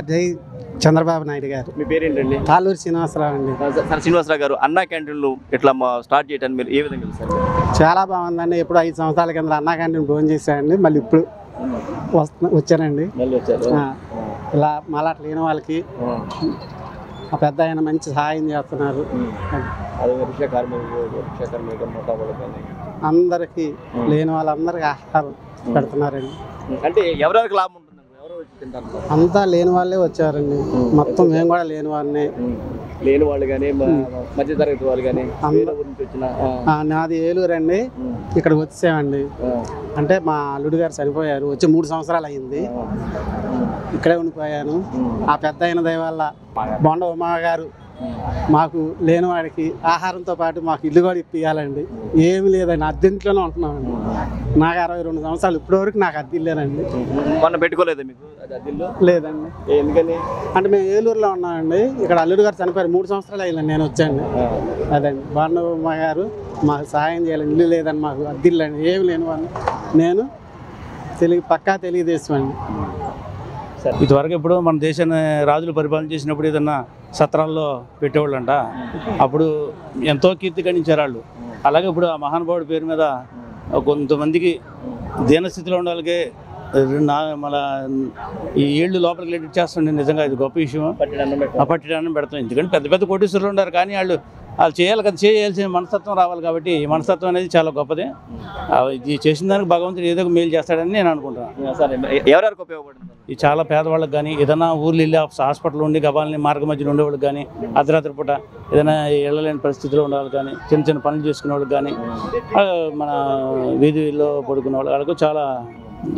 జై చంద్రబాబు నాయుడు గారు. మీ పేరేంటండి? తాలూరు శ్రీనివాసరావు అండి. సార్ శ్రీనివాసరావు గారు, అన్నా క్యాంటీన్లు ఇట్లా స్టార్ట్ చేయడానికి మీరు ఏ విధంగా చూస్తారు? చాలా బాగుందండి. ఎప్పుడు 5 సంవత్సరాల కింద అన్నా క్యాంటీన్ భోజనం చేశానండి. మళ్ళీ ఇప్పుడు వచ్చానండి. ఇలా మళ్ళీ లేని వాళ్ళకి ఆ పెద్ద ఆయన మంచి సహాయం చేస్తున్నారు. అందరికి లేని వాళ్ళందరికీ ఆహారం పెడుతున్నారండి. అంటే ఎవరెవరికి లాభం ఉంటుంది? అంతా లేని వాళ్ళే వచ్చారండి. మొత్తం మేము కూడా లేని వాళ్ళని, లేని వాళ్ళు కానీ మధ్య తరగతి వాళ్ళు కానీ నాది ఏలూరు అండి. ఇక్కడికి వచ్చామండి. అంటే మా అల్లుడు గారు చనిపోయారు, వచ్చి 3 సంవత్సరాలు అయింది. ఇక్కడే ఉండిపోయాను. ఆ పెద్ద అయిన దయ వల్ల బొండ ఉమా గారు మాకు లేనివాడికి ఆహారంతో పాటు మాకు ఇల్లు కూడా ఇప్పియాలండి. ఏమి లేదండి, అద్దెంట్లోనే ఉంటున్నామండి. నాకు 62 సంవత్సరాలు, ఇప్పటి వరకు నాకు అద్దె లేదండి. మొన్న పెట్టుకోలేదు మీకు లేదండి. ఎందుకని అంటే మేము ఏలూరులో ఉన్నామండి. ఇక్కడ అల్లుడు గారు చనిపోయారు, 3 సంవత్సరాలు అయిందండి నేను వచ్చాను. అదండి బొండ ఉమా గారు మాకు సహాయం చేయాలండి. ఇల్లు లేదండి, మాకు అద్దె లేండి, ఏమి లేని వాళ్ళు. నేను పక్కా తెలుగుదేశం అండి. ఇదివరకు ఇప్పుడు మన దేశాన్ని రాజులు పరిపాలన చేసినప్పుడు ఏదన్నా సత్రాల్లో పెట్టేవాళ్ళంట. అప్పుడు ఎంతో కీర్తి గణించారు వాళ్ళు. అలాగే ఇప్పుడు ఆ మహానుభావుడి పేరు మీద కొంతమందికి దీనస్థితిలో ఉండే వాళ్ళకి మళ్ళీ ఈ ఏళ్ళు లోపలికి లెట్ చేస్తుండే. నిజంగా ఇది గొప్ప విషయం. పట్టిడాన్ని పెడతాం. ఎందుకంటే పెద్ద పెద్ద కోటీశ్వరులు ఉన్నారు, కానీ వాళ్ళు చేయాలి కదా, చేయాల్సిన మనస్తత్వం రావాలి. కాబట్టి ఈ మనస్తత్వం అనేది చాలా గొప్పది. ఇది చేసిన దానికి భగవంతుడు ఏదో మేలు చేస్తాడని నేను అనుకుంటున్నాను. ఎవరెవరికి ఉపయోగపడుతుంది? ఇది చాలా పేదవాళ్ళకి కానీ, ఏదైనా ఊర్లు వెళ్ళి హాస్పిటల్ ఉండి గబాలని మార్గ మధ్యలో ఉండేవాళ్ళకి కానీ, అర్ధరాత్రి పూట ఏదైనా వెళ్ళలేని పరిస్థితిలో ఉండేవాళ్ళు కానీ, చిన్న చిన్న పనులు చేసుకునే వాళ్ళకి కానీ, మన వీధిలో పడుకునే వాళ్ళకు చాలా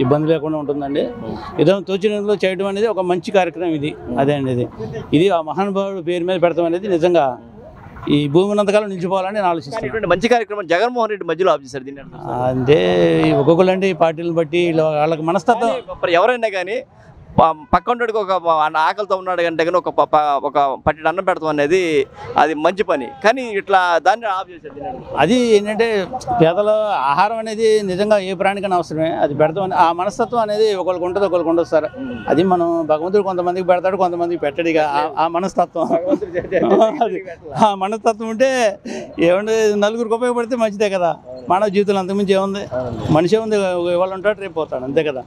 ఇబ్బంది లేకుండా ఉంటుందండి. ఏదైనా తోచినంలో చేయడం అనేది ఒక మంచి కార్యక్రమం ఇది. అదే అండి, ఇది ఆ మహానుభావుడు పేరు మీద పెడతాం అనేది నిజంగా ఈ భూమి ఉన్నంతకాలం నిలిచిపోవాలని నేను ఆలోచిస్తాను. మంచి కార్యక్రమం జగన్మోహన్ రెడ్డి మధ్యలో ఆఫ్ చేశారు దీన్ని. అంటే ఒక్కొక్కళ్ళండి పార్టీలను బట్టి వాళ్ళకి మనస్తత్వం. ఎవరైనా కానీ పక్కనోడికి ఒక ఆకలితో ఉన్నాడు కంటే కానీ ఒక పట్టెడు అన్నం పెడతాం అనేది అది మంచి పని. కానీ ఇట్లా దాన్ని ఆఫ్ చేశారు. అది ఏంటంటే పేదల ఆహారం అనేది నిజంగా ఏ ప్రాణికైనా అవసరమే. అది పెడతాం ఆ మనస్తత్వం అనేది ఒకరికి ఉంటుంది, ఒకరికి ఉండదు సార్. అది మనం భగవంతుడు కొంతమందికి పెడతాడు, కొంతమందికి పెట్టడు. ఇక ఆ మనస్తత్వం, ఆ మనస్తత్వం ఉంటే ఏమంటే నలుగురికి ఉపయోగపడితే మంచిదే కదా. మానవ జీవితంలో అంతకుమించి ఏముంది? మనిషి ఉంది, ఇవాళ ఉంటాడు, రేపు పోతాడు, అంతే కదా.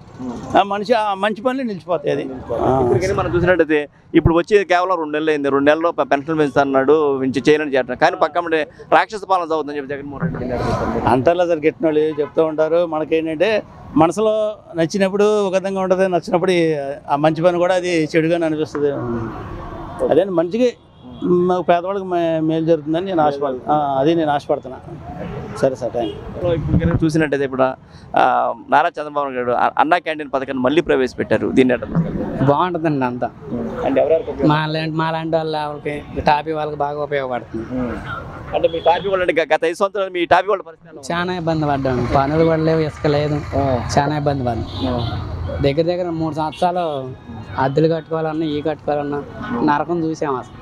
ఆ మనిషి ఆ మంచి పనులు నిలిచిపోతాయి. అది మనం చూసినట్టయితే ఇప్పుడు వచ్చి కేవలం 2 నెలలు అయింది. 2 నెలల్లో పెన్షన్ పెంచుతున్నాడు, చేయనని చేస్తాడు. కానీ పక్కన రాక్షస పాలన చదువుతుందని చెప్పి జగన్మోహన్ రెడ్డి అంటారులే సార్. గెట్టిన వాళ్ళు చెప్తూ ఉంటారు. మనకేంటంటే మనసులో నచ్చినప్పుడు ఒక విధంగా ఉంటుంది, నచ్చినప్పుడు ఆ మంచి పని కూడా అది చెడుగానే అనిపిస్తుంది. అదే మంచిగా పేదవాళ్ళకి మేలు జరుగుతుందని నేను ఆశపడుతున్నా. సరే సార్, థ్యాంక్ యూ. ఇప్పుడు చూసినట్టయితే ఇప్పుడు నారా చంద్రబాబు నాయుడు అన్నా క్యాంటీన్ పథకాన్ని మళ్ళీ ప్రవేశపెట్టారు. దీన్ని బాగుంటుందండి. అంతా అంటే ఎవరెవరికి మాలాంటి వాళ్ళకి టాపీ వాళ్ళకి బాగా ఉపయోగపడుతుంది. అంటే మీ టాపీ వాళ్ళు గత 5 సంవత్సరాలు మీ టాపీ వాళ్ళ పరిస్థితి చాలా ఇబ్బంది పడ్డాను. పనులు కూడా లేవు, ఇసుక లేదు, చాలా ఇబ్బంది పడ్డాను. దగ్గర 3 సంవత్సరాలు అద్దెలు కట్టుకోవాలన్నా, కట్టుకోవాలన్నా నరకం చూసాం అసలు.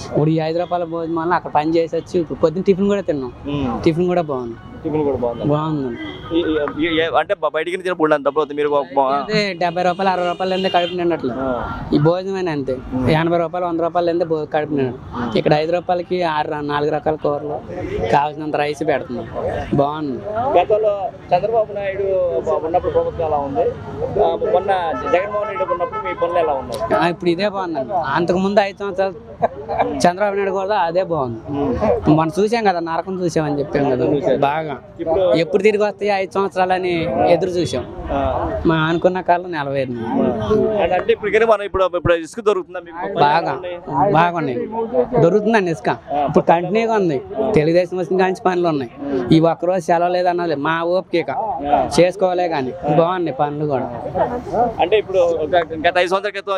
ఇప్పుడు ఈ 5 రూపాయల భోజనం వల్ల అక్కడ పని చేసి వచ్చి ఇప్పుడు పొద్దున్న టిఫిన్ కూడా తిన్నాం. టిఫిన్ కూడా బాగుంది. బాగుందండి. అంటే బయటికి డబ్బులు మీరు 70 రూపాయలు 60 రూపాయలు ఎంత కడుపు నిండట్లు. ఈ భోజనమైన అంతే 80 రూపాయలు 100 రూపాయలు ఎంత కడుపు నిండదు. ఇక్కడ 5 రూపాయలకి 4 రకాల కూరలు, కావాల్సినంత రైస్ పెడుతున్నాం. బాగుంది. గతంలో చంద్రబాబు నాయుడు ఉన్నప్పుడు ప్రభుత్వం ఎలా ఉంది, మొన్న జగన్మోహన్ రెడ్డి ఉన్నప్పుడు మీ పనులు ఎలా ఉన్నాయి? ఇప్పుడు ఇదే బాగుందండి. అంతకుముందు 5 సంవత్సరాలు చంద్రబాబు నాయుడు కూడా అదే బాగుంది. మనం చూసాం కదా, నరకం చూసామని చెప్పాం కదా. బాగా ఎప్పుడు తిరిగి వస్తాయి 5 సంవత్సరాలని ఎదురు చూసాం. మా అనుకున్న కాలం నెలవేరింది. అంటే ఇప్పుడు ఇసుక దొరుకుతుందా? బాగున్నాయి, దొరుకుతుందండి ఇసుక. ఇప్పుడు కంటిన్యూగా ఉంది. తెలుగుదేశం వచ్చిన కానీ పనులు ఉన్నాయి. ఈ ఒక్కరోజు సెలవు లేదన్నది మా ఓపిక, చేసుకోవాలే కానీ బాగున్నాయి పనులు కూడా. అంటే ఇప్పుడు గత 5 సంవత్సరాల క్రితం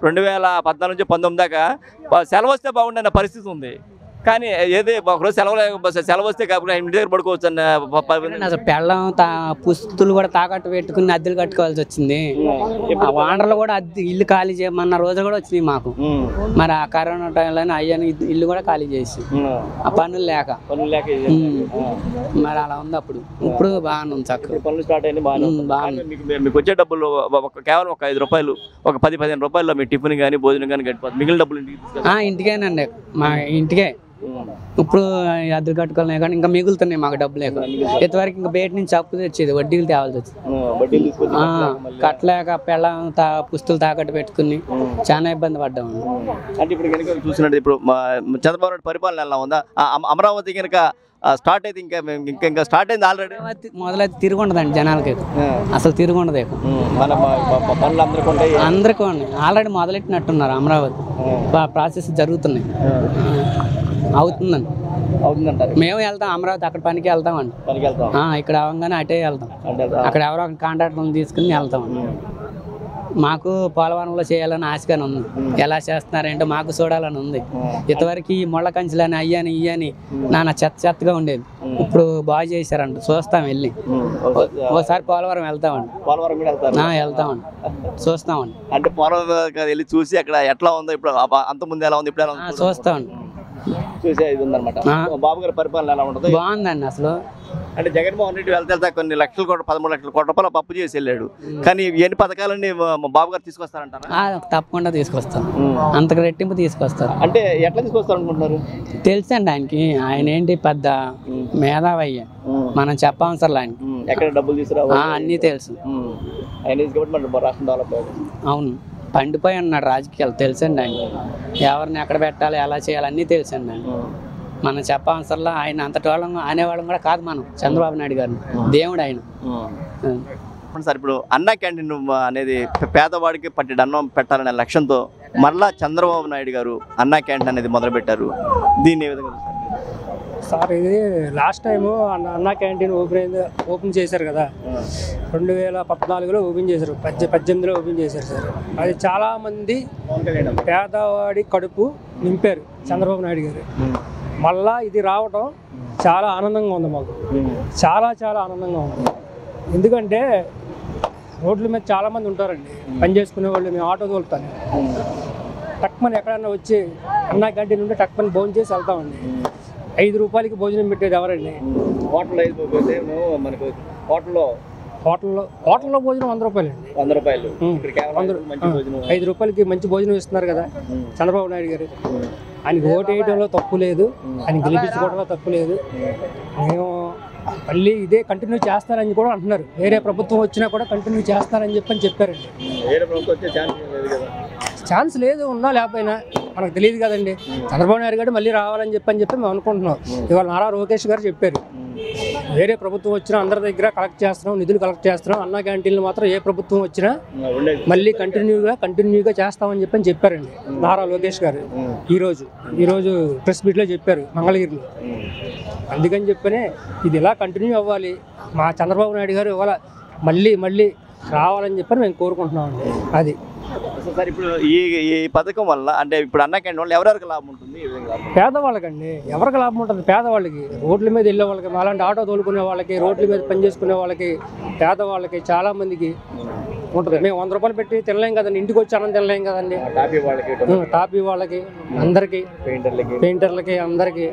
2014 నుంచి 19 దాకా సెలవు వస్తే బాగుండే పరిస్థితి ఉంది. కానీ ఏది ఒకరోజు సెలవు వస్తే కాబట్టి ఇంటి దగ్గర పడుకోవచ్చు అన్న అసలు పెళ్ళం పుస్తులు కూడా తాకట్టు పెట్టుకుని అద్దెలు కట్టుకోవాల్సి వచ్చింది. ఆ ఓనర్లు కూడా ఇల్లు ఖాళీ చేయమన్న రోజులు కూడా వచ్చినాయి మాకు. మరి ఆ కరోనా టైంలో అయ్యాను ఇల్లు కూడా ఖాళీ చేసి ఆ పనులు లేక మరి అలా ఉంది. ఇప్పుడు బాగానే ఉంది, చక్కగా పనులు స్టార్ట్ అయింది బాగా. మీకు వచ్చే డబ్బులు కేవలం ఒక 5 రూపాయలు, ఒక 10-15 రూపాయలు మీ టిఫిన్ కానీ భోజనం కానీ గడిపోతుంది. మిగిలిన డబ్బులు ఇంటికేనండి, మా ఇంటికే. ఇప్పుడు అద్దెలు కట్టుకోవాలి కానీ ఇంకా మిగులుతున్నాయి మాకు డబ్బులు. ఇంతవరకు ఇంకా బయట నుంచి అప్పు తెచ్చేది, వడ్డీలు తేవాల్సి వచ్చింది. కట్టలేక పెళ్ళం పుస్తులు తాకట్టు పెట్టుకుని చాలా ఇబ్బంది పడ్డాము. అంటే ఇప్పుడు కనుక చూసినట్టు ఇప్పుడు చంద్రబాబు నాయుడు పరిపాలన ఎలా ఉందా? అమరావతి కనుక స్టార్ట్ అయితే ఇంకా స్టార్ట్ అయింది ఆల్రెడీ. మొదలైతే తిరుగుండదండి జనాలకి, అసలు తిరుగుండదు. అందరికీ ఆల్రెడీ మొదలెట్టినట్టున్నారు. అమరావతి ప్రాసెస్ జరుగుతున్నాయి, అవుతుందండి. మేము వెళ్తాం అమరావతి, అక్కడ పనికి వెళ్తామండి. ఇక్కడ అవ్వగానే అటే వెళ్తాం, అక్కడ ఎవరో కాంట్రాక్టర్లను తీసుకుని వెళ్తామండి. మాకు పోలవరంలో చేయాలని ఆశగానే ఉంది. ఎలా చేస్తున్నారంటే మాకు చూడాలని ఉంది. ఇంతవరకు ఈ ముళ్ళ కంచెలని అయ్యాని ఇయ్యని నాన్న చెత్తగా ఉండేది, ఇప్పుడు బాగా చేశారంట. చూస్తాం, వెళ్ళి ఓసారి పోలవరం వెళ్తామండి. వెళ్తామండి, చూస్తామండి. అంటే పోలవరం వెళ్ళి చూసి అక్కడ ఎట్లా ఉందో, ఇప్పుడు అంత ముందు ఎలా ఉంది, ఇప్పుడు ఎలా ఉంది చూస్తామండి. చూసే ఇది ఉందన్నమాట. బాబు గారి పరిపాలన ఎలా ఉంటుంది? బాగుందండి. అసలు అంటే జగన్మోహన్ రెడ్డి వెళ్తే కొన్ని లక్షల కోట్ల 13 లక్షల కోట్ల రూపాయలు పప్పు చేసి వెళ్ళాడు. కానీ ఎన్ని పథకాలన్నీ బాబు గారు తీసుకొస్తారంటారా? తప్పకుండా తీసుకొస్తాను, అంతకు రెట్టింపు తీసుకొస్తారు. అంటే ఎట్లా తీసుకొస్తారు అనుకుంటున్నారు? తెలుసండి ఆయనకి, ఆయన ఏంటి పెద్ద మేధావయ్య, మనం చెప్పవసరం ఆయనకి. ఎక్కడ డబ్బులు తీసుకురా అన్నీ తెలుసు. రాష్ట్రం డెవలప్ అవును, పండిపోయి అన్నాడు రాజకీయాలు, తెలుసండి ఆయన. ఎవరిని ఎక్కడ పెట్టాలి, ఎలా చేయాలి అన్నీ తెలుసండి ఆయన. మనం చెప్పవసరంలో ఆయన అంతటి వాళ్ళం అనేవాళ్ళం కూడా కాదు మనం. చంద్రబాబు నాయుడు గారిని దేవుడు ఆయన. సార్, ఇప్పుడు అన్నా క్యాంటీన్ అనేది పేదవాడికి పట్టి అన్నం పెట్టాలనే లక్ష్యంతో మరలా చంద్రబాబు నాయుడు గారు అన్నా క్యాంటీన్ అనేది మొదలుపెట్టారు. దీన్ని ఏ విధంగా సార్? ఇది లాస్ట్ టైము అన్నా క్యాంటీన్ ఓపెన్ చేశారు కదా, 2014లో ఓపెన్ చేశారు, 18లో ఓపెన్ చేశారు సార్. అది చాలామంది పేదవాడి కడుపు నింపారు చంద్రబాబు నాయుడు గారు. మళ్ళా ఇది రావటం చాలా ఆనందంగా ఉంది మాకు, చాలా ఆనందంగా ఉంది. ఎందుకంటే రోడ్ల మీద చాలామంది ఉంటారండి, పని చేసుకునే వాళ్ళు. మేము ఆటో తోలుతాను, టక్మని ఎక్కడన్నా వచ్చి అన్నా క్యాంటీన్ ఉంటే టక్మని భోజనం చేసి వెళ్తామండి. 5 రూపాయలకి భోజనం పెట్టేది ఎవరండి? హోటల్లో భోజనం 100 రూపాయలండి. 100 రూపాయలు 5 రూపాయలకి మంచి భోజనం ఇస్తున్నారు కదా చంద్రబాబు నాయుడు గారు. ఆయనకి ఓటు వేయడంలో తప్పు లేదు, ఆయన గెలిపించుకోవడంలో తప్పు లేదు. మేము మళ్ళీ ఇదే కంటిన్యూ చేస్తారని కూడా అంటున్నారు. వేరే ప్రభుత్వం వచ్చినా కూడా కంటిన్యూ చేస్తారని చెప్పారండి. ఛాన్స్ లేదు, ఉన్నా లేకపోయినా మనకు తెలియదు కదండి. చంద్రబాబు నాయుడు గారు మళ్ళీ రావాలని చెప్పి మేము అనుకుంటున్నాం. ఇవాళ నారా లోకేష్ గారు చెప్పారు, వేరే ప్రభుత్వం వచ్చినా అందరి దగ్గర కలెక్ట్ చేస్తున్నాం, నిధులు కలెక్ట్ చేస్తున్నాం. అన్నా క్యాంటీన్లు మాత్రం ఏ ప్రభుత్వం వచ్చినా మళ్ళీ కంటిన్యూగా చేస్తామని చెప్పారండి నారా లోకేష్ గారు. ఈరోజు ప్రెస్ మీట్లో చెప్పారు మంగళగిరిలో. అందుకని చెప్పనే ఇది ఇలా కంటిన్యూ అవ్వాలి. మా చంద్రబాబు నాయుడు గారు ఇవాళ మళ్ళీ రావాలని చెప్పని మేము కోరుకుంటున్నామండి. అది సార్, ఇప్పుడు ఈ పథకం వల్ల అంటే ఇప్పుడు అన్నా క్యాంటీన్ వల్ల ఎవరెవరికి లాభం ఉంటుంది? పేదవాళ్ళకండి. ఎవరికి లాభం ఉంటుంది? పేదవాళ్ళకి, రోడ్ల మీద వెళ్ళే వాళ్ళకి, అలాంటి ఆటో తోలుకునే వాళ్ళకి, రోడ్ల మీద పనిచేసుకునే వాళ్ళకి, పేదవాళ్ళకి చాలా మందికి ఉంటుంది. మేము 100 రూపాయలు పెట్టి తినలేం కదండి, ఇంటికి వచ్చి అన్నం తినలేం కదండి. టాపీ వాళ్ళకి అందరికి, పెయింటర్లకి అందరికి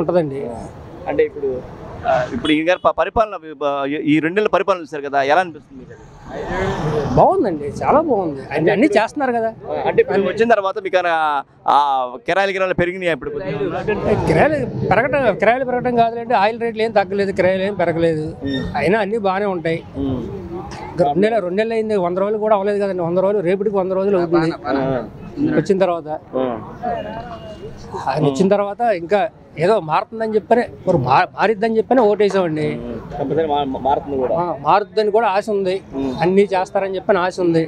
ఉంటుందండి. అంటే ఇప్పుడు ఈ గారి పరిపాలన, ఈ 2 నెలల పరిపాలన చూశారు కదా, ఎలా అనిపిస్తుంది? బాగుందండి, చాలా బాగుంది. అన్ని చేస్తున్నారు కదా. అంటే వచ్చిన తర్వాత మీకు కిరాయిలు పెరిగినాయి? ఇప్పుడు కిరాయిలు పెరగడం కాదులేండి, ఆయిల్ రేట్లు ఏం తగ్గలేదు, కిరాయిలు ఏం పెరగలేదు. అయినా అన్ని బాగానే ఉంటాయి. 2 నెలలు అయింది, 100 రోజులు కూడా అవ్వలేదు కదండి. 100 రోజులు, రేపటికి 100 రోజులు అవుతుంది వచ్చిన తర్వాత. ఆయన వచ్చిన తర్వాత ఇంకా ఏదో మారుతుందని చెప్పనే, మరి మారిద్దని చెప్పనే ఓటేసామండి. మారుద్దని కూడా ఆశ ఉంది, అన్నీ చేస్తారని చెప్పని ఆశ ఉంది.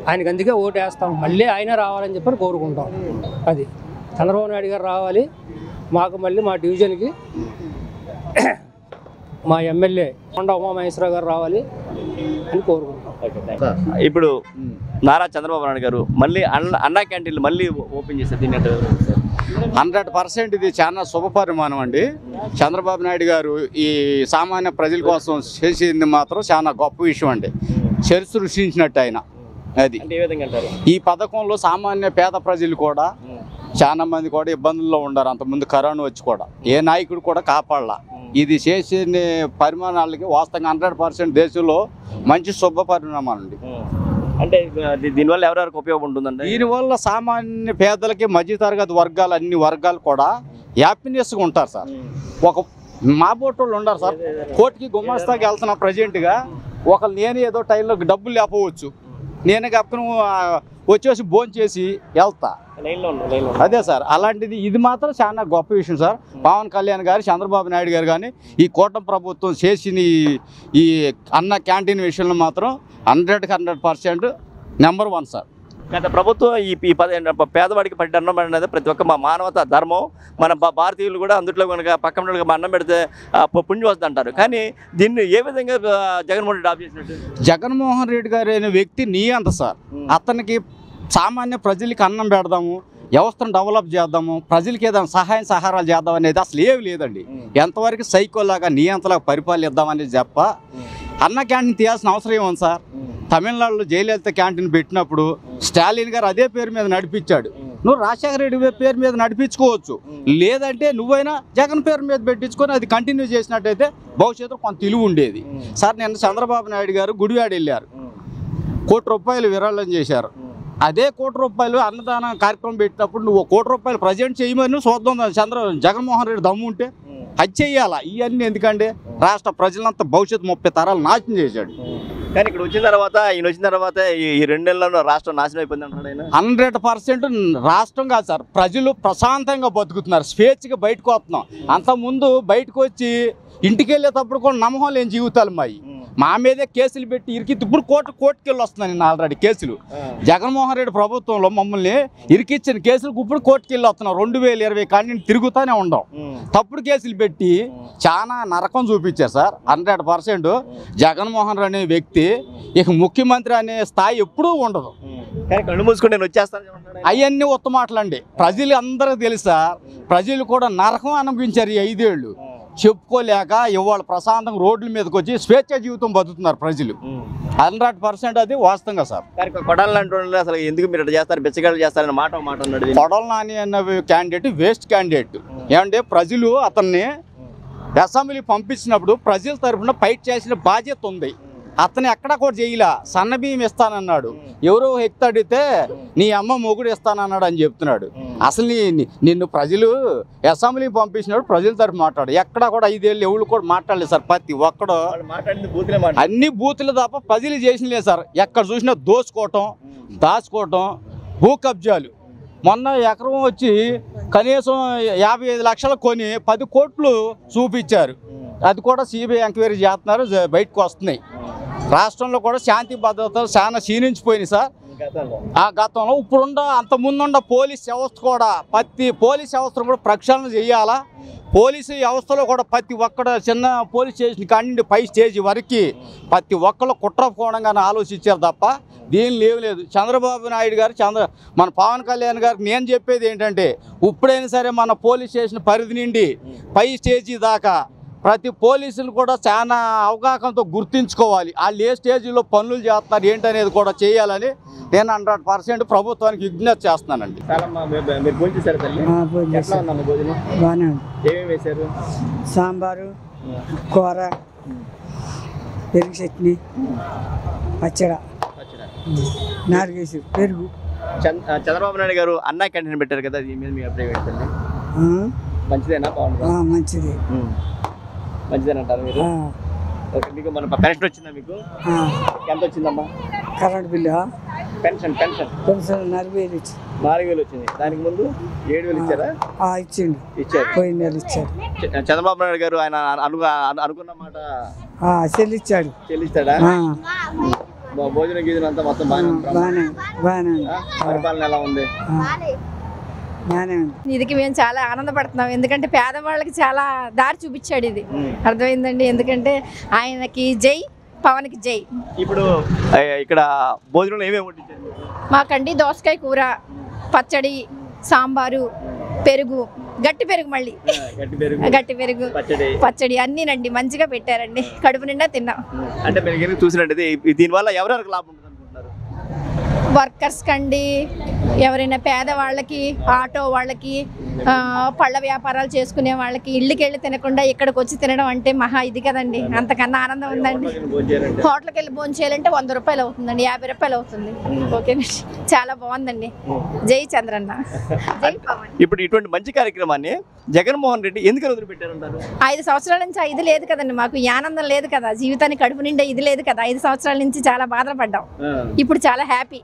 ఆయనకి అందుకే ఓటేస్తాం. మళ్ళీ ఆయన రావాలని చెప్పని కోరుకుంటాం. అది చంద్రబాబు నాయుడు గారు రావాలి మాకు, మళ్ళీ మా డివిజన్కి మా ఎమ్మెల్యే కొండ ఉమామహేశ్వరరావు గారు రావాలి అని కోరుకుంటాం. ఇప్పుడు నారా చంద్రబాబు నాయుడు గారు మళ్ళీ అన్నా క్యాంటీన్లు మళ్ళీ ఓపెన్ చేస్తారు. దీన్ని 100% ఇది చాలా శుభపరిమాణం అండి. చంద్రబాబు నాయుడు గారు ఈ సామాన్య ప్రజల కోసం చేసింది మాత్రం చాలా గొప్ప విషయం అండి. చరిత్ర సృష్టించినట్టు ఆయన. అది ఈ పథకంలో సామాన్య పేద ప్రజలు కూడా చాలా మంది కూడా ఇబ్బందుల్లో ఉన్నారు. అంతకుముందు కరోనా వచ్చి కూడా ఏ నాయకుడు కూడా కాపాడలా. ఇది చేసిన పరిమాణాలకి వాస్తవంగా 100% దేశంలో మంచి శుభ పరిణామాలండి. అంటే దీనివల్ల ఎవరెవరికి ఉపయోగం ఉంటుందండి? దీనివల్ల సామాన్య పేదలకి మధ్యతరగతి వర్గాలు అన్ని వర్గాలు కూడా హ్యాపీనెస్గా ఉంటారు సార్. ఒక మా బోటోళ్ళు ఉండరు సార్. కోర్టుకి గుమ్మస్తాకి వెళ్తున్నా ప్రజెంట్గా ఒకళ్ళు నేను ఏదో టైంలో డబ్బులు లేకపోవచ్చు, నేను కప్పును వచ్చేసి భోజనం చేసి వెళ్తా. అదే సార్, అలాంటిది ఇది మాత్రం చాలా గొప్ప విషయం సార్. పవన్ కళ్యాణ్ గారు, చంద్రబాబు నాయుడు గారు కానీ ఈ కూటమి ప్రభుత్వం చేసిన ఈ అన్న క్యాంటీన్ విషయంలో మాత్రం 100% నెంబర్ 1 సార్. గత ప్రభుత్వం ఈ పేదవాడికి పట్టి అన్నం అనేది ప్రతి ఒక్క మా మానవత ధర్మం. మన భారతీయులు కూడా అందుట్లో కనుక పక్కన అన్నం పెడితే పుణ్యం వస్తుంది అంటారు. కానీ దీన్ని ఏ విధంగా జగన్మోహన్ రెడ్డి ఆఫ్ చేసినట్టు? జగన్మోహన్ రెడ్డి గారు అనే వ్యక్తి నియంత సార్. అతనికి సామాన్య ప్రజలకి అన్నం పెడదాము, వ్యవస్థను డెవలప్ చేద్దాము, ప్రజలకి ఏదైనా సహారాలు చేద్దాం అనేది అసలు ఏమి లేదండి. ఎంతవరకు సైకోలాగా నియంతలాగా పరిపాలిద్దామనేది చెప్ప అన్న క్యాంటీన్ తీయాల్సిన అవసరం ఏముంది సార్? తమిళనాడులో జయలలిత క్యాంటీన్ పెట్టినప్పుడు స్టాలిన్ గారు అదే పేరు మీద నడిపించాడు. నువ్వు రాజశేఖర రెడ్డి పేరు మీద నడిపించుకోవచ్చు, లేదంటే నువ్వైనా జగన్ పేరు మీద పెట్టించుకొని అది కంటిన్యూ చేసినట్టయితే భవిష్యత్తులో కొంత విలువ ఉండేది సార్. నిన్న చంద్రబాబు నాయుడు గారు గుడివాడ వెళ్ళారు, ₹1 కోటి విరాళం చేశారు. అదే ₹1 కోటి అన్నదాన కార్యక్రమం పెట్టినప్పుడు నువ్వు ₹1 కోటి ప్రజెంట్ చేయమని చూద్దాం. జగన్మోహన్ రెడ్డి దమ్ము ఉంటే అది చెయ్యాలా. ఇవన్నీ ఎందుకంటే రాష్ట్ర ప్రజలంతా భవిష్యత్తు 30 తరాలు నాశనం చేశాడు. కానీ ఇక్కడ వచ్చిన తర్వాత ఈ 2 నెలల్లో రాష్ట్రం నాశనం అయిపోయింది అంటున్నాడు ఆయన. 100% రాష్ట్రం కాదు సార్, ప్రజలు ప్రశాంతంగా బతుకుతున్నారు, స్వేచ్ఛగా బయటకు వస్తున్నాం. అంతకుముందు బయటకు వచ్చి ఇంటికి వెళ్ళేటప్పుడు కూడా నమ్మకం లేని జీవితాలు మా మీదే కేసులు పెట్టి ఇరికి ఇప్పుడు కోర్టుకి వెళ్ళి వస్తున్నాను నేను ఆల్రెడీ కేసులు. జగన్మోహన్ రెడ్డి ప్రభుత్వంలో మమ్మల్ని ఇరికిచ్చిన కేసులకు ఇప్పుడు కోర్టుకి వెళ్ళి వస్తున్నాం. 2020 కానీ తిరుగుతూనే ఉండం. తప్పుడు కేసులు పెట్టి చాలా నరకం చూపించారు సార్. 100% జగన్మోహన్ రెడ్డి అనే వ్యక్తి ఇక ముఖ్యమంత్రి అనే స్థాయి ఎప్పుడూ ఉండదు. కళ్ళు మూసుకొని నేను వచ్చేస్తాను. అవన్నీ ఉత్తమాటలండి. ప్రజలు అందరికీ తెలుసా, ప్రజలు కూడా నరకం అనిపించారు ఈ 5 ఏళ్ళు. చెప్పుకోలేక ఇవాళ ప్రశాంతంగా రోడ్ల మీదకి వచ్చి స్వేచ్ఛ జీవితం బతుకుతున్నారు ప్రజలు. 100% అది వాస్తవంగా సార్. కొడాలి అంటున్నారు, అసలు ఎందుకు మీరు ఇట్లా చేస్తారు, బిచ్చగాళ్ళు చేస్తారని మాట అన్నాడు. కొడాలి నాని అన్న క్యాండిడేట్ వేస్ట్ క్యాండిడేట్. ఏమంటే ప్రజలు అతన్ని అసెంబ్లీ పంపించినప్పుడు ప్రజల తరఫున ఫైట్ చేసిన బాధ్యత ఉంది. అతను ఎక్కడ కూడా చేయలే. సన్న బియ్యం ఇస్తానన్నాడు, ఎవరో వ్యక్తి అడిగితే నీ అమ్మ మొగుడు ఇస్తానన్నాడు అని చెప్తున్నాడు. అసలు నిన్ను ప్రజలు అసెంబ్లీ పంపించినప్పుడు ప్రజల తరఫు మాట్లాడు. ఎక్కడ కూడా 5 ఏళ్ళు ఎవరు కూడా మాట్లాడలేదు సార్. ప్రతి ఒక్కడు అన్ని బూతులు తప్ప ప్రజలు చేసినలేదు సార్. ఎక్కడ చూసినా దోచుకోవటం, దాచుకోవటం, భూ కబ్జాలు. మొన్న ఎకరం వచ్చి కనీసం 55 లక్షలు కొని 10 కోట్లు చూపించారు. అది కూడా సిబిఐ ఎంక్వైరీ చేస్తున్నారు, బయటకు వస్తున్నాయి. రాష్ట్రంలో కూడా శాంతి భద్రతలు చాలా క్షీణించిపోయినాయి సార్. ఆ గతంలో ఇప్పుడున్న అంతకుముందున్న పోలీస్ వ్యవస్థ కూడా ప్రతి పోలీస్ వ్యవస్థను కూడా ప్రక్షాళన చేయాలా. పోలీసు వ్యవస్థలో కూడా ప్రతి ఒక్కడ చిన్న పోలీస్ స్టేషన్ కానిండి పై స్టేజ్ వరకు ప్రతి ఒక్కళ్ళు కుట్రకోణంగానే ఆలోచించారు తప్ప దీని లేదు. చంద్రబాబు నాయుడు గారు మన పవన్ కళ్యాణ్ గారికి నేను చెప్పేది ఏంటంటే, ఇప్పుడైనా సరే మన పోలీస్ స్టేషన్ పరిధి నుండి పై స్టేజీ దాకా ప్రతి పోలీసులు కూడా చాలా అవగాహనతో గుర్తించుకోవాలి. వాళ్ళు ఏ స్టేజ్లో పనులు చేస్తున్నారు ఏంటనేది కూడా చేయాలని నేను 100% ప్రభుత్వానికి విజ్ఞప్తి చేస్తున్నానండి. సాంబారు, కూర, పెరుగు చట్నీ, పచ్చడి, నాలుగేసి పెరుగు. చంద్రబాబు నాయుడు గారు అన్నా క్యాంటీన్ పెట్టారు కదా, దీని మీద మీ అభిప్రాయం ఏంటండి? మంచిదేనా? మంచిది. మంచిదేనంటారు మీరు? మీకు మన పెన్షన్ వచ్చిందా? మీకు ఎంత వచ్చిందమ్మా? కరెంట్ బిల్లు పెన్షన్ 40,000 ఇచ్చి 4,000 వచ్చింది. దానికి ముందు 7,000 ఇచ్చారా? ఇచ్చారు. పోయిన నెల ఇచ్చాడు. చంద్రబాబు నాయుడు గారు ఆయన అనుకున్న మాట చెల్లిస్తాడా? భోజనం గీజనం అంతా మొత్తం బాగానే పరిపాలన ఎలా ఉంది? ఇదికి మేము చాలా ఆనందపడుతున్నాం. ఎందుకంటే పేదవాళ్ళకి చాలా దారి చూపించాడు. ఇది అర్థమైందండి. ఎందుకంటే ఆయనకి జై, పవన్కి జై. ఇప్పుడు ఇక్కడ భోజనంలో ఏమేమి వండించారు? మాకండి దోసకాయ కూర, పచ్చడి, సాంబారు, పెరుగు, గట్టి పెరుగు, మళ్ళీ గట్టి పెరుగు, పచ్చడి అన్నీనండి మంచిగా పెట్టారండి. కడుపు నిండా తిన్నాం. అంటే మీరు చూసినట్టయితే దీనివల్ల ఎవరెవరికి లాభం ఉంటుంది అనుకుంటున్నారు? వర్కర్స్ కండి, ఎవరైనా పేదవాళ్ళకి, ఆటో వాళ్ళకి, పళ్ళ వ్యాపారాలు చేసుకునే వాళ్ళకి, ఇళ్ళకి వెళ్ళి తినకుండా ఇక్కడికి వచ్చి తినడం అంటే మహా ఇది కదండి. అంతకన్నా ఆనందం ఉందండి. హోటల్కి వెళ్ళి భోజనం చేయాలంటే 100 రూపాయలు అవుతుందండి, 50 రూపాయలు అవుతుంది. ఓకేనండి, చాలా బాగుందండి. జై చంద్రన్న, జై పవన్. ఇప్పుడు ఇటువంటి మంచి కార్యక్రమాన్ని జగన్మోహన్ రెడ్డి ఎందుకు వదిలిపెట్టారంటారు? 5 సంవత్సరాల నుంచి ఇది లేదు కదండి, మాకు ఈ ఆనందం లేదు కదా, జీవితానికి కడుపు నిండా ఇది లేదు కదా. 5 సంవత్సరాల నుంచి చాలా బాధపడ్డాం, ఇప్పుడు చాలా హ్యాపీ.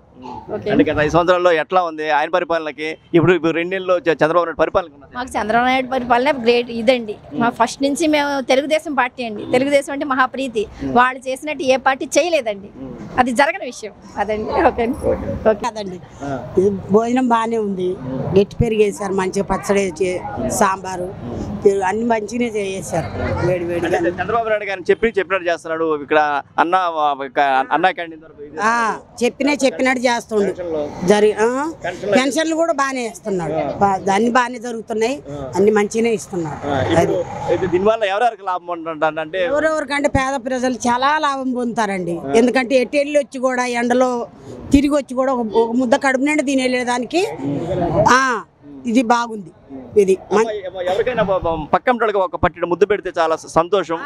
అంటే గత 5 సంవత్సరాల్లో ఎట్లా ఉంది ఆయన పరిపాలనకి? ఇప్పుడు 2 నెలల్లో చంద్రబాబు నాయుడు పరిపాలన మాకు చంద్రబాబు నాయుడు పరిపాలన గ్రేట్ ఇదండి. మా ఫస్ట్ నుంచి మేము తెలుగుదేశం పార్టీ అండి. తెలుగుదేశం అంటే మహాప్రీతి. వాళ్ళు చేసినట్టు ఏ పార్టీ చేయలేదండి, అది జరగని విషయం అదండి. ఓకే కదండి, భోజనం బాగానే ఉంది. గట్టి పెరిగేసారు, మంచిగా పచ్చడి వేసి, సాంబారు అన్ని మంచిగానే చేసారు. వేడి వేడిగా చంద్రబాబు నాయుడు గారిని చెప్పినట్టు చేస్తున్నాడు. ఇక్కడ అన్నా క్యాంటీన్ చెప్పినట్టు చేస్తుండు. పెన్షన్లు కూడా బాగానే ఇస్తున్నాడు. అన్ని బాగానే జరుగుతున్నాయి, అన్ని మంచిగానే ఇస్తున్నాడు. దీనివల్ల ఎవరెవరికి లాభం ఉంటుంది అంటే? ఎవరెవరికంటే పేద ప్రజలు చాలా లాభం పొందుతారండి. ఎందుకంటే ఎట్టెళ్ళి వచ్చి కూడా ఎండలో తిరిగి వచ్చి కూడా ఒక ముద్ద కడుపు నిండా తినేదానికి ఇది బాగుంది. ఇది ఎవరికైనా పక్కన ఒక పట్టిన ముద్దు పెడితే చాలా సంతోషం,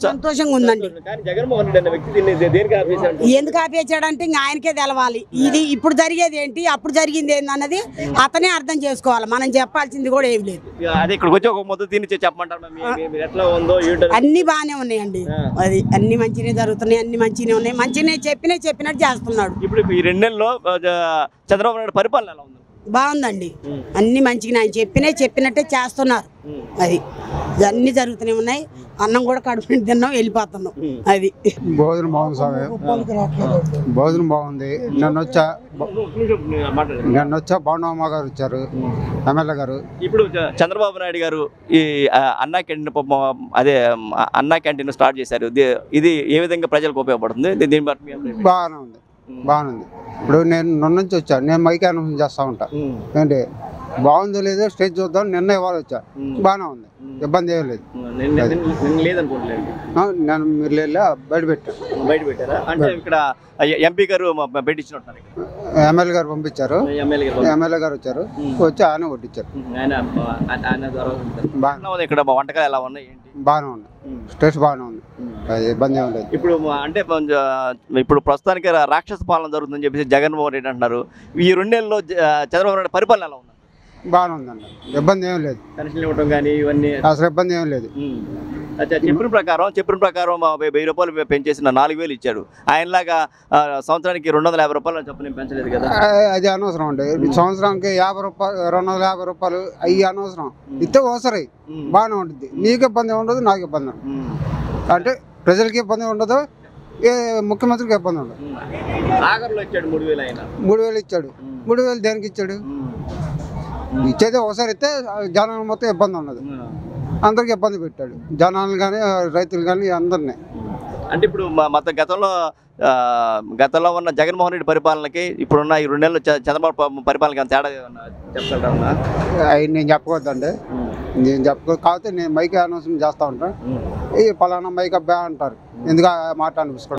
సంతోషంగా ఉందండి. జగన్మోహన్ రెడ్డి అనే వ్యక్తి ఎందుకు ఆపేసాడంటే ఇంకా ఆయనకే తెలవాలి. ఇది ఇప్పుడు జరిగేది ఏంటి, అప్పుడు జరిగింది ఏంటి అన్నది అతనే అర్థం చేసుకోవాలి. మనం చెప్పాల్సింది కూడా ఏమి లేదు. అది ఇక్కడికి వచ్చి ఒక ముద్ద తిని చెప్పమంటారు. అన్ని బాగానే ఉన్నాయండి. అది అన్ని మంచిగానే జరుగుతున్నాయి, అన్ని మంచిగానే ఉన్నాయి. మంచిగానే చెప్పినట్టు చేస్తున్నాడు. ఇప్పుడు ఈ 2 నెలల్లో చంద్రబాబు నాయుడు పరిపాలన ఎలా ఉంది? బాగుందండి, అన్ని మంచిగా ఆయన చెప్పినట్టే చేస్తున్నారు. అది అన్ని జరుగుతూనే ఉన్నాయి. అన్నం కూడా కడుపు తిన్నాం, వెళ్ళిపోతున్నాం. అది భోజనం బాగుంది స్వామి, భోజనం బాగుంది. నన్ను వచ్చా బాగున్నామ్మ గారు వచ్చారు, ఎమ్మెల్యే గారు. ఇప్పుడు చంద్రబాబు నాయుడు గారు ఈ అన్నా క్యాంటీన్ అన్నా క్యాంటీన్ స్టార్ట్ చేశారు. ఇది ఏ విధంగా ప్రజలకు ఉపయోగపడుతుంది? దీని బట్టి బాగానే ఉంది, బాగానే ఉంది. ఇప్పుడు నేను నుంచి వచ్చాను, నేను మైక్ అనౌన్స్ చేస్తా ఉంటా. ఏంటి బాగుందో లేదో స్టేజ్ చూద్దాం, నిన్న ఇవాళ వచ్చా. బాగానే ఉంది, ఇబ్బంది ఏం లేదు. నేను మీరు లేదా బయట పెట్టారా? అంటే ఇక్కడ ఎంపీ గారు పెట్టించినట్టు ఎమ్మెల్యే గారు పంపించారు, ఎమ్మెల్యే గారు వచ్చారు, వచ్చి ఆయన వడ్డించారు. ఇక్కడ వంటకాలు ఎలా ఉన్నాయి? బాగానే ఉంది, స్టేజ్ బాగానే ఉంది, ఇబ్బంది ఏం లేదు. ఇప్పుడు అంటే ఇప్పుడు ప్రస్తుతానికి రాక్షస పాలన జరుగుతుందని చెప్పేసి జగన్మోహన్ రెడ్డి అంటున్నారు. ఈ 2 నెలల్లో చంద్రబాబు నాయుడు పరిపాలన ఎలా ఉంది? బాగానే ఉందండి, ఇబ్బంది ఏం లేదు. పెన్షన్ ఇవ్వడం కానీ ఇవన్నీ అసలు ఇబ్బంది ఏం లేదు. చెప్పిన ప్రకారం 1000 రూపాయలు పెంచేసిన 4000 ఇచ్చాడు. ఆయనలాగా సంవత్సరానికి 250 రూపాయలు చొప్పున పెంచలేదు కదా. అది అనవసరం అండి. సంవత్సరానికి 50 రూపాయలు 250 రూపాయలు అవి అనవసరం. ఇస్తే అవసరం బాగానే ఉంటుంది. నీకు ఇబ్బంది ఉండదు, నాకు ఇబ్బంది ఉండదు. అంటే ప్రజలకి ఇబ్బంది ఉండదు, ఏ ముఖ్యమంత్రికి ఇబ్బంది ఉండదు. ఆఖరిలో ఇచ్చాడు 3000. ఆయన 3000 ఇచ్చాడు. 3000 దేనికి ఇచ్చాడు? ఇచ్చేది ఒకసారి ఇస్తే జనాలు మొత్తం ఇబ్బంది ఉండదు, అందరికి ఇబ్బంది పెట్టాడు. జనాలు కానీ రైతులు కానీ అందరినీ. అంటే ఇప్పుడు మొత్తం గతంలో ఉన్న జగన్మోహన్ రెడ్డి పరిపాలనకి ఇప్పుడున్న ఈ 2 నెలలు చంద్రబాబు పరిపాలనకి తేడా చెప్పగలరా? అవి నేను చెప్పకూడదండి, నేను చెప్పకూడదు. కాకపోతే నేను మైక్ అనౌన్స్మెంట్ చేస్తూ ఉంటాను. ఈ పలానా మైక్ అబ్బాయి అంటారు, ఎందుకు మాట అనిపిస్తుంది.